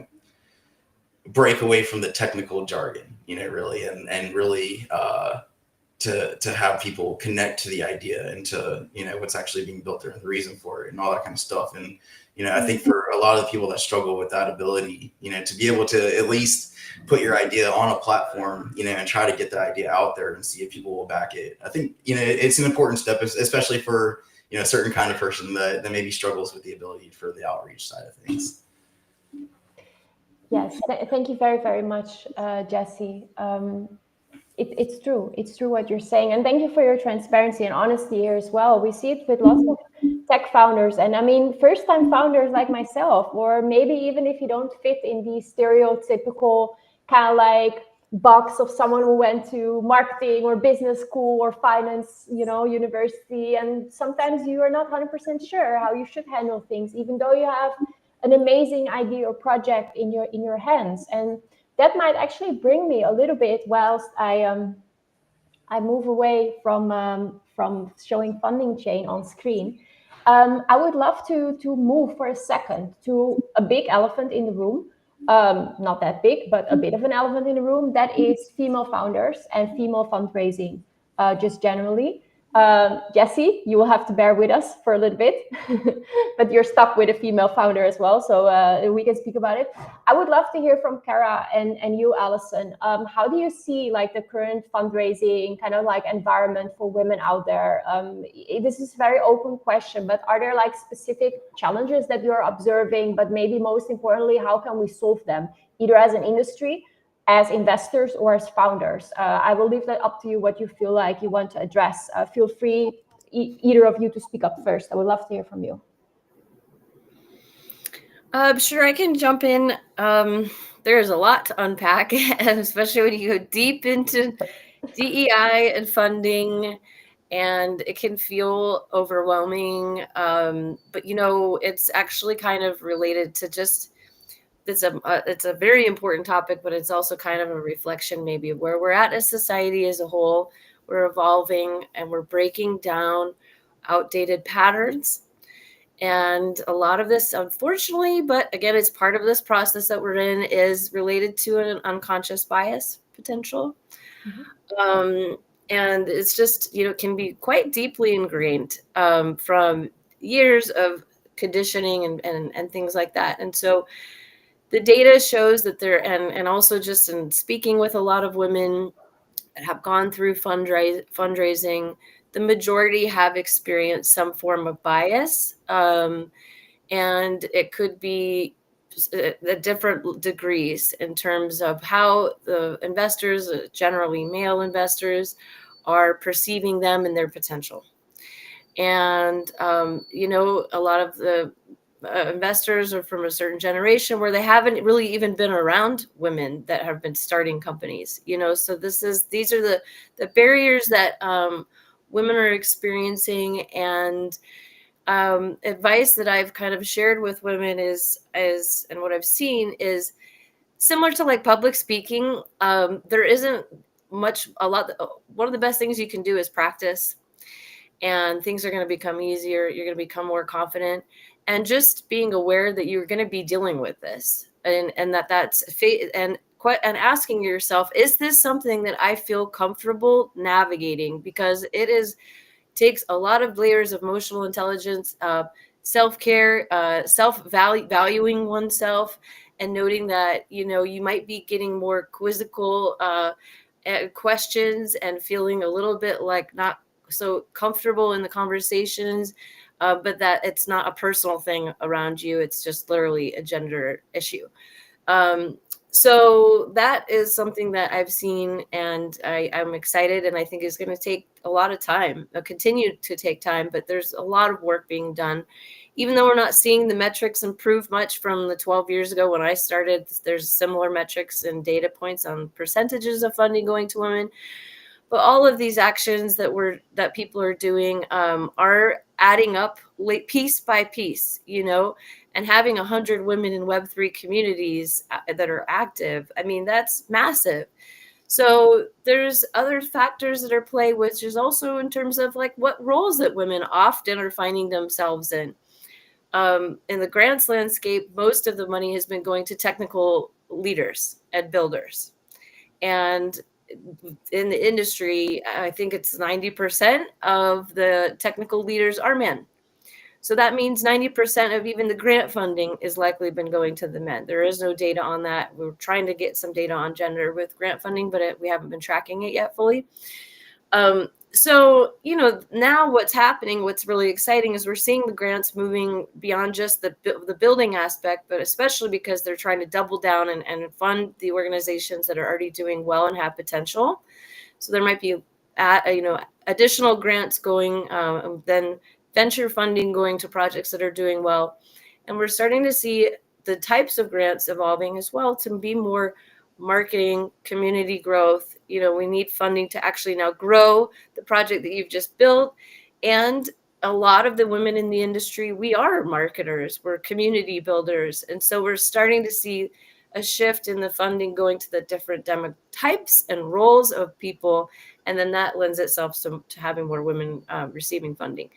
break away from the technical jargon, really, and really to have people connect to the idea and to, what's actually being built there and the reason for it and all that kind of stuff. And, I think for a lot of the people that struggle with that ability, to be able to at least put your idea on a platform, and try to get the idea out there and see if people will back it. I think, it's an important step, especially for, a certain kind of person that maybe struggles with the ability for the outreach side of things. Yes, thank you very, very much, Jesse. It's true. It's true what you're saying. And thank you for your transparency and honesty here as well. We see it with lots of tech founders. And I mean, first-time founders like myself, or maybe even if you don't fit in the stereotypical kind of like box of someone who went to marketing or business school or finance, university. And sometimes you are not 100% sure how you should handle things, even though you have an amazing idea or project in your hands. And that might actually bring me a little bit, whilst I move away from showing Funding Chain on screen. I would love to move for a second to a big elephant in the room. Not that big, but a bit of an elephant in the room. That is female founders and female fundraising, just generally. Jesse, you will have to bear with us for a little bit, but you're stuck with a female founder as well, so we can speak about it. I would love to hear from Kara and you, Alison. How do you see like the current fundraising kind of like environment for women out there? This is a very open question, but are there like specific challenges that you're observing, but maybe most importantly, how can we solve them, either as an industry, as investors, or as founders? I will leave that up to you, what you feel like you want to address. Feel free, either of you, to speak up first. I would love to hear from you. Sure, I can jump in. There's a lot to unpack, and especially when you go deep into DEI and funding, and it can feel overwhelming. But it's actually kind of related to just, it's a very important topic, but it's also kind of a reflection maybe of where we're at as society as a whole. We're evolving and we're breaking down outdated patterns. And a lot of this, unfortunately, but again, it's part of this process that we're in, is related to an unconscious bias potential. Mm-hmm. And it's just, can be quite deeply ingrained from years of conditioning and things like that. And so the data shows that there, and also just in speaking with a lot of women that have gone through fundraising, the majority have experienced some form of bias. And it could be at different degrees in terms of how the investors, generally male investors, are perceiving them and their potential. And, a lot of the investors are from a certain generation where they haven't really even been around women that have been starting companies, so these are the barriers that women are experiencing. And advice that I've kind of shared with women is and what I've seen is similar to like public speaking. There isn't one of the best things you can do is practice, and things are going to become easier. You're going to become more confident, and just being aware that you're going to be dealing with this, and that's and asking yourself, is this something that I feel comfortable navigating? Because takes a lot of layers of emotional intelligence, self-care, valuing oneself, and noting that, you might be getting more quizzical questions and feeling a little bit like not so comfortable in the conversations, but that it's not a personal thing around you. It's just literally a gender issue. So that is something that I've seen, and I'm excited, and I think is going to take a lot of time. It'll continue to take time, but there's a lot of work being done. Even though we're not seeing the metrics improve much from the 12 years ago when I started, there's similar metrics and data points on percentages of funding going to women. But all of these actions that people are doing are adding up piece by piece, and having 100 women in Web3 communities that are active. I mean, that's massive. So there's other factors that are play, which is also in terms of like what roles that women often are finding themselves in. In the grants landscape, most of the money has been going to technical leaders and builders. And in the industry, I think it's 90% of the technical leaders are men. So that means 90% of even the grant funding is likely been going to the men. There is no data on that. We're trying to get some data on gender with grant funding, but we haven't been tracking it yet fully. So, now what's happening, what's really exciting is we're seeing the grants moving beyond just the building aspect, but especially because they're trying to double down and fund the organizations that are already doing well and have potential. So there might be, additional grants going, then venture funding going to projects that are doing well. And we're starting to see the types of grants evolving as well to be more marketing, community growth. We need funding to actually now grow the project that you've just built. And a lot of the women in the industry, we are marketers, we're community builders. And so we're starting to see a shift in the funding going to the different demo types and roles of people. And then that lends itself to having more women receiving funding.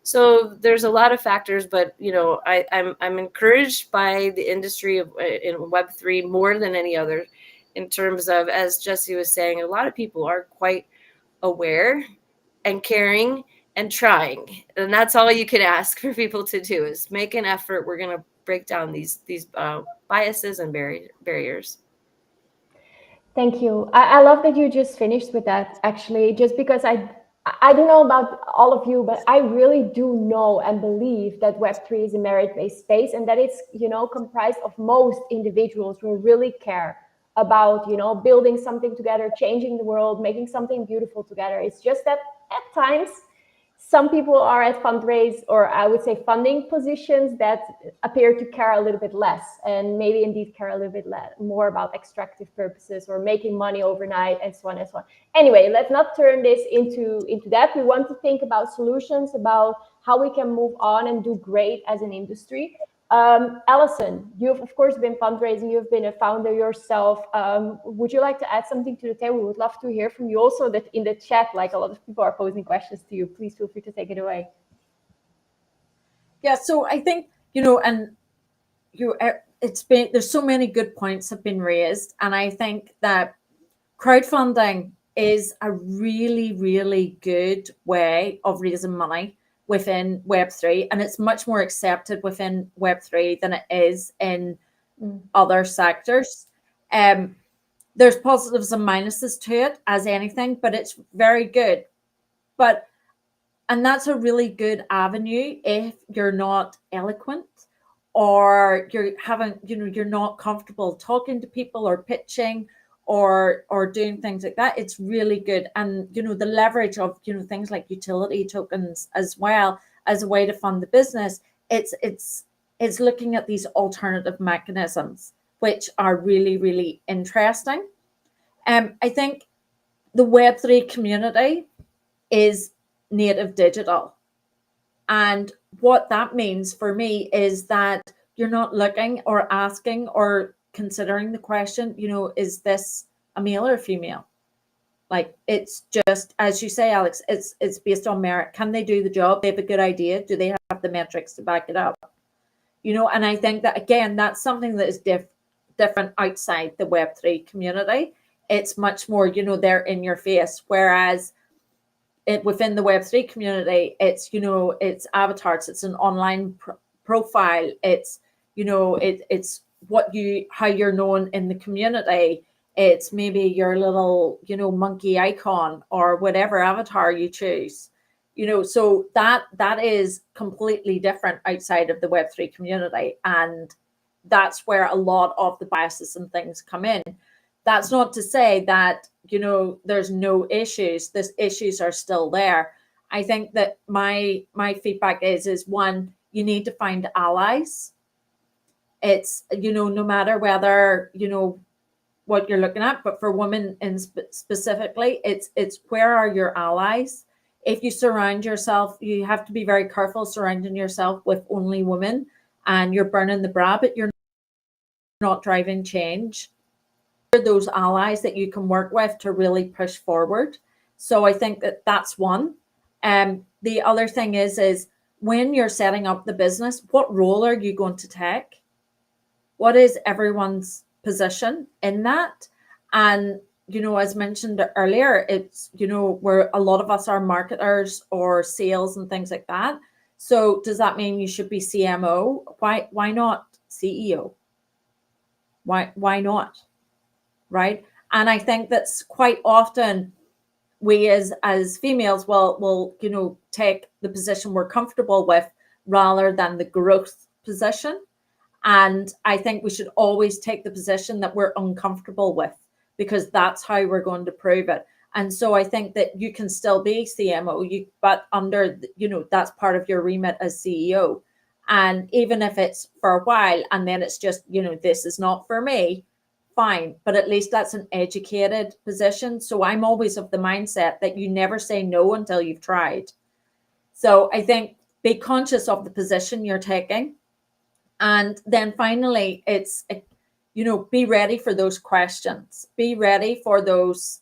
So there's a lot of factors, but I'm encouraged by the industry in Web3 more than any other, in terms of, as Jesse was saying, a lot of people are quite aware and caring and trying, and that's all you can ask for people to do is make an effort. We're going to break down these biases and barriers. Thank you. I love that you just finished with that, actually, just because I don't know about all of you, but I really do know and believe that Web3 is a merit-based space, and that it's, comprised of most individuals who really care about, building something together, changing the world, making something beautiful together. It's just that at times, some people are at fundraise, or I would say funding positions, that appear to care a little bit less, and maybe indeed care a little bit more about extractive purposes or making money overnight, and so on and so on. Anyway, let's not turn this into that. We want to think about solutions, about how we can move on and do great as an industry. Alison, you've of course been fundraising, you've been a founder yourself. Would you like to add something to the table? We would love to hear from you. Also, that in the chat, like a lot of people are posing questions to you. Please feel free to take it away. Yeah, so I think, there's so many good points have been raised. And I think that crowdfunding is a really, really good way of raising money within Web3, and it's much more accepted within Web3 than it is in other sectors. There's positives and minuses to it, as anything, but it's very good. And that's a really good avenue if you're not eloquent, or you're not comfortable talking to people or pitching or doing things like that. It's really good. And the leverage of things like utility tokens as well as a way to fund the business, it's looking at these alternative mechanisms, which are really, really interesting. I think the Web3 community is native digital, and what that means for me is that you're not looking or asking or considering the question, is this a male or a female? Like, it's just, as you say, Alex, it's based on merit. Can they do the job? They have a good idea. Do they have the metrics to back it up? You know, and I think that, again, that's something that is different outside the Web3 community. It's much more, you know, they're in your face. Whereas within the Web3 community, it's, you know, it's avatars, it's an online profile, it's, you know, it's how you're known in the community. It's maybe your little, you know, monkey icon or whatever avatar you choose, you know, so that is completely different outside of the Web3 community. And that's where a lot of the biases and things come in. That's not to say that, you know, there's no issues. These issues are still there. I think that my feedback is one, you need to find allies. It's, you know, no matter whether, you know, what you're looking at, but for women in specifically, it's where are your allies? If you surround yourself, you have to be very careful surrounding yourself with only women, and you're burning the bra, but you're not driving change. Those allies that you can work with to really push forward. So I think that that's one. The other thing is when you're setting up the business, what role are you going to take? What is everyone's position in that? And, you know, as mentioned earlier, it's, you know, where a lot of us are marketers or sales and things like that. So does that mean you should be CMO? Why not CEO? Why not? Right? And I think that's quite often we as females will, you know, take the position we're comfortable with rather than the growth position. And I think we should always take the position that we're uncomfortable with, because that's how we're going to prove it. And so I think that you can still be CMO, but under, you know, that's part of your remit as CEO. And even if it's for a while and then it's just, you know, this is not for me, fine. But at least that's an educated position. So I'm always of the mindset that you never say no until you've tried. So I think be conscious of the position you're taking. And then finally, it's, you know, be ready for those questions. Be ready for those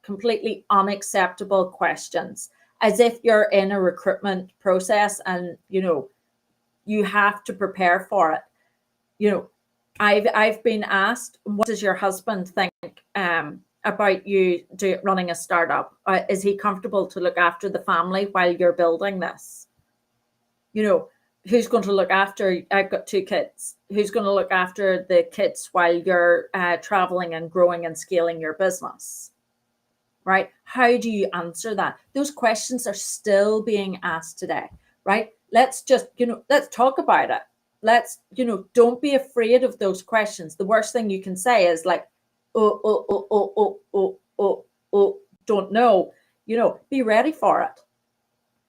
completely unacceptable questions, as if you're in a recruitment process and, you know, you have to prepare for it. You know, I've been asked, what does your husband think about you running a startup? Is he comfortable to look after the family while you're building this? You know, who's going to look after, I've got 2 kids, who's going to look after the kids while you're traveling and growing and scaling your business, right? How do you answer that? Those questions are still being asked today, right? Let's just, you know, let's talk about it. Let's, you know, don't be afraid of those questions. The worst thing you can say is like, don't know, you know, be ready for it.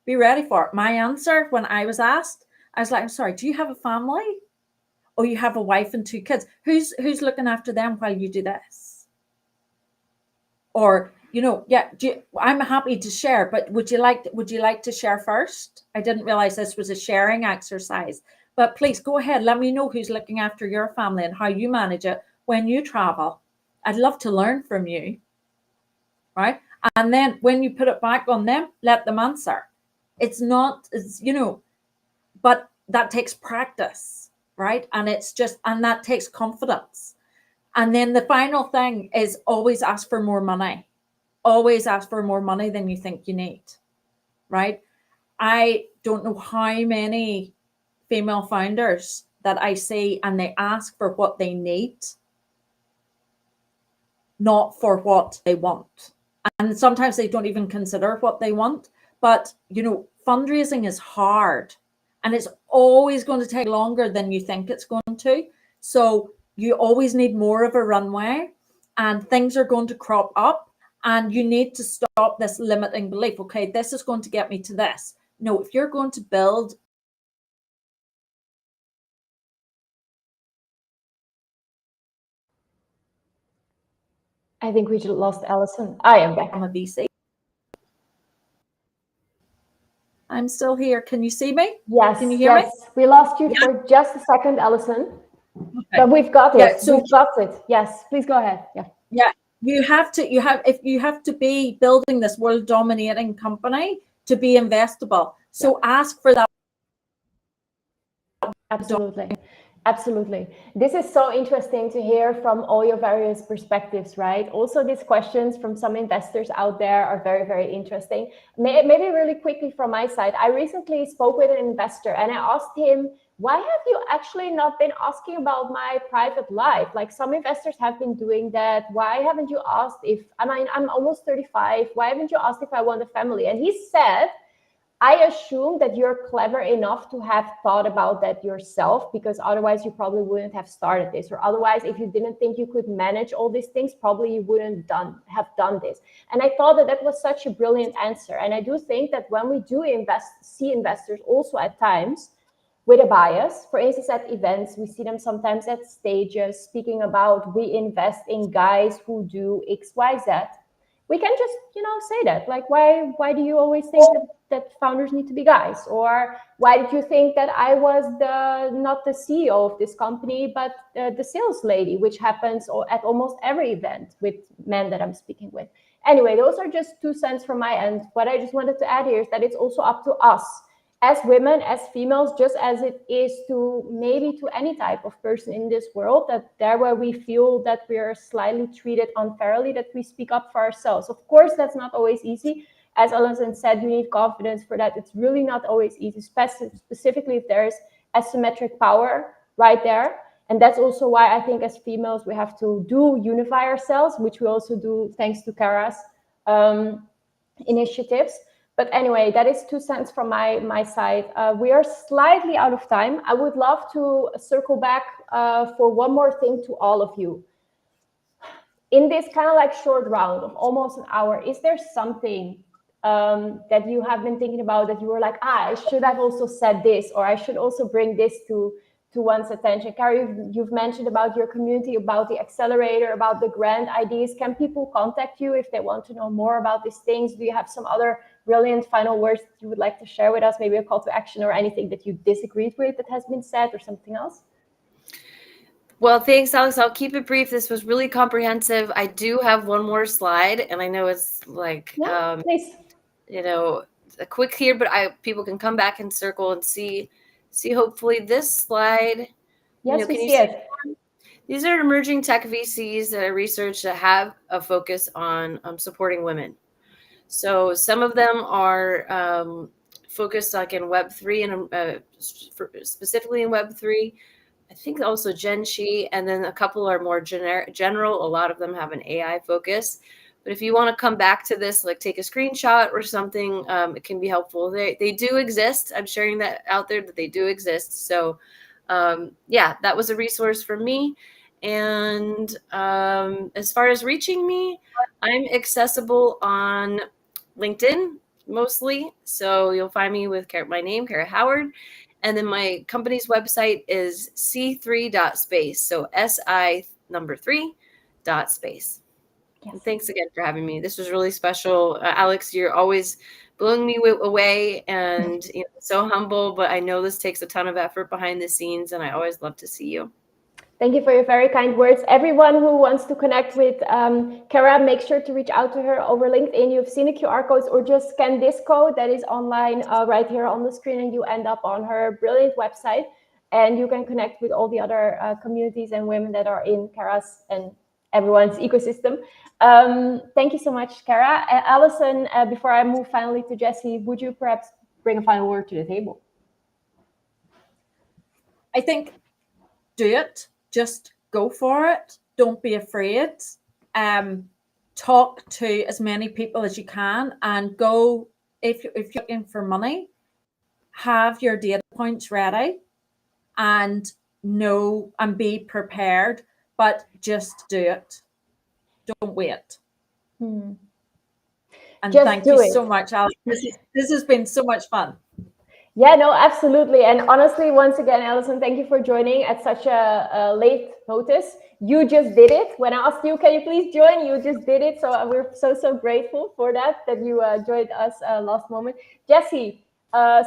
Be ready for it. My answer when I was asked, I was like, I'm sorry, do you have a family? Or you have a wife and 2 kids? Who's looking after them while you do this? Or, you know, yeah, I'm happy to share, but would you like to share first? I didn't realize this was a sharing exercise, but please go ahead. Let me know who's looking after your family and how you manage it when you travel. I'd love to learn from you, right? And then when you put it back on them, let them answer. It's, you know, but that takes practice, right? And that takes confidence. And then the final thing is always ask for more money. Always ask for more money than you think you need, right? I don't know how many female founders that I see and they ask for what they need, not for what they want. And sometimes they don't even consider what they want. But, you know, fundraising is hard. And it's always going to take longer than you think it's going to. So you always need more of a runway, and things are going to crop up, and you need to stop this limiting belief. Okay, this is going to get me to this. No, if you're going to build. I think we just lost Alison. I am back. I'm a VC. I'm still here. Can you see me? Yes. Can you hear me? We lost you for just a second, Alison. Okay. But we've got it. Yeah, so we've got it. Yes, please go ahead. Yeah. you have to be building this world dominating company to be investable. So ask for that. Absolutely. Absolutely. This is so interesting to hear from all your various perspectives, right? Also, these questions from some investors out there are very, very interesting. Maybe really quickly from my side, I recently spoke with an investor and I asked him, why have you actually not been asking about my private life? Like some investors have been doing that. Why haven't you asked if, I mean, I'm almost 35. Why haven't you asked if I want a family? And he said, I assume that you're clever enough to have thought about that yourself, because otherwise you probably wouldn't have started this, or otherwise if you didn't think you could manage all these things, probably you wouldn't have done this. And I thought that was such a brilliant answer. And I do think that when we do see investors also at times with a bias, for instance, at events, we see them sometimes at stages speaking about we invest in guys who do X, Y, Z. We can just, say that, like, why do you always think that founders need to be guys? Or why did you think that I was not the CEO of this company, but the sales lady, which happens at almost every event with men that I'm speaking with. Anyway, those are just 2 cents from my end. What I just wanted to add here is that it's also up to us as women, as females, just as it is to maybe to any type of person in this world, that there where we feel that we are slightly treated unfairly, that we speak up for ourselves. Of course, that's not always easy. As Alison said, you need confidence for that. It's really not always easy, specifically if there's asymmetric power right there. And that's also why I think as females, we have to unify ourselves, which we also do thanks to Kara's initiatives. But anyway, that is 2 cents from my side. We are slightly out of time. I would love to circle back for one more thing to all of you. In this kind of like short round of almost an hour, is there something that you have been thinking about that you were like, I should have also said this, or I should also bring this to one's attention? Carrie, you've mentioned about your community, about the accelerator, about the grant ideas. Can people contact you if they want to know more about these things? Do you have some other brilliant final words that you would like to share with us? Maybe a call to action or anything that you disagreed with that has been said, or something else? Well, thanks, Alex. I'll keep it brief. This was really comprehensive. I do have one more slide, and I know it's like, please. A quick here, but people can come back and circle and see hopefully this slide. Yes, we see it. These are emerging tech VCs that I researched that have a focus on supporting women. So some of them are focused like in Web3 and specifically in Web3. I think also Genshi, and then a couple are more general. A lot of them have an AI focus. But if you want to come back to this, like take a screenshot or something, it can be helpful. They do exist. I'm sharing that out there that they do exist. So that was a resource for me. And as far as reaching me, I'm accessible on LinkedIn mostly. So you'll find me with my name, Kara Howard. And then my company's website is c3.space. So SI3.space. Yes. Thanks again for having me. This was really special. Alex, you're always blowing me away and so humble, but I know this takes a ton of effort behind the scenes, and I always love to see you. Thank you for your very kind words. Everyone who wants to connect with Kara, make sure to reach out to her over LinkedIn. You've seen the QR codes, or just scan this code that is online right here on the screen, and you end up on her brilliant website. And you can connect with all the other communities and women that are in Kara's and everyone's ecosystem. Thank you so much, Kara. Alison, before I move finally to Jesse, would you perhaps bring a final word to the table? I think do it. Just go for it. Don't be afraid. Talk to as many people as you can, and go, if you're looking for money, have your data points ready and know and be prepared, but just do it. Don't wait. And just thank you so much, Alex. This has been so much fun. Yeah, no, absolutely. And honestly, once again, Alison, thank you for joining at such a late notice. You just did it. When I asked you, can you please join? You just did it. So we're so grateful for that you joined us last moment. Jesse,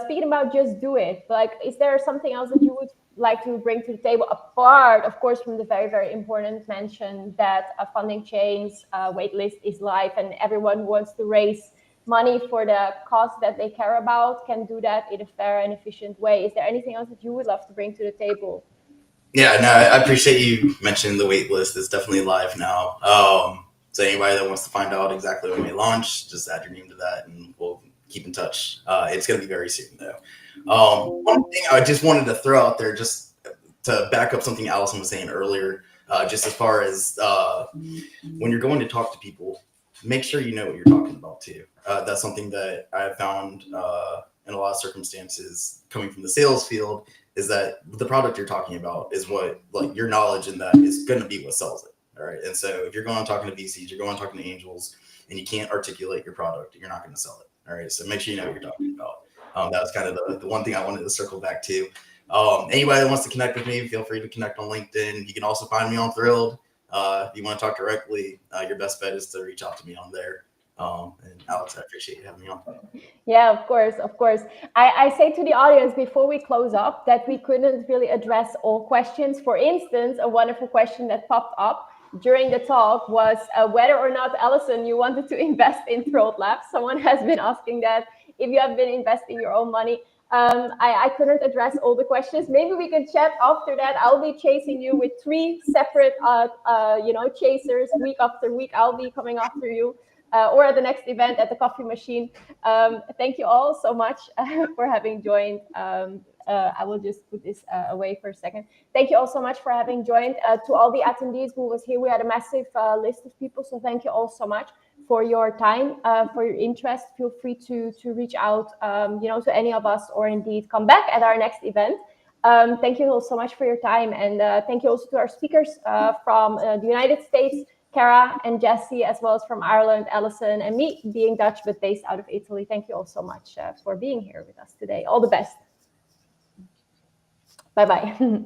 speaking about just do it, like, is there something else that you would like to bring to the table, apart, of course, from the very, very important mention that funding chains waitlist is live, and everyone who wants to raise money for the cause that they care about can do that in a fair and efficient way. Is there anything else that you would love to bring to the table? Yeah, no, I appreciate you mentioning the wait list. It's definitely live now. So anybody that wants to find out exactly when we launch, just add your name to that and we'll keep in touch. It's going to be very soon, though. One thing I just wanted to throw out there, just to back up something Allison was saying earlier, just as far as when you're going to talk to people, make sure you know what you're talking about too. That's something that I found in a lot of circumstances coming from the sales field, is that the product you're talking about is what, like, your knowledge in that is going to be what sells it. All right. And so if you're going talking to VCs, you're going talking to angels, and you can't articulate your product, you're not going to sell it. All right. So make sure you know what you're talking about. That was kind of the one thing I wanted to circle back to. Anybody that wants to connect with me, feel free to connect on LinkedIn. You can also find me on Thrilled. If you want to talk directly, your best bet is to reach out to me on there. And Alex, I appreciate you having me on. Yeah, of course, of course. I say to the audience before we close up that we couldn't really address all questions. For instance, a wonderful question that popped up during the talk was whether or not, Allison, you wanted to invest in Thrilled Labs. Someone has been asking that, if you have been investing your own money. I couldn't address all the questions. Maybe we can chat after that. I'll be chasing you with 3 separate, chasers week after week. I'll be coming after you. Or at the next event at the coffee machine. Thank you all so much for having joined. I will just put this away for a second. Thank you all so much for having joined. To all the attendees who was here, we had a massive list of people. So thank you all so much for your time, for your interest. Feel free to reach out, to any of us, or indeed come back at our next event. Thank you all so much for your time. And thank you also to our speakers from the United States, Kara and Jesse, as well as from Ireland, Allison, and me, being Dutch but based out of Italy. Thank you all so much for being here with us today. All the best. Bye-bye.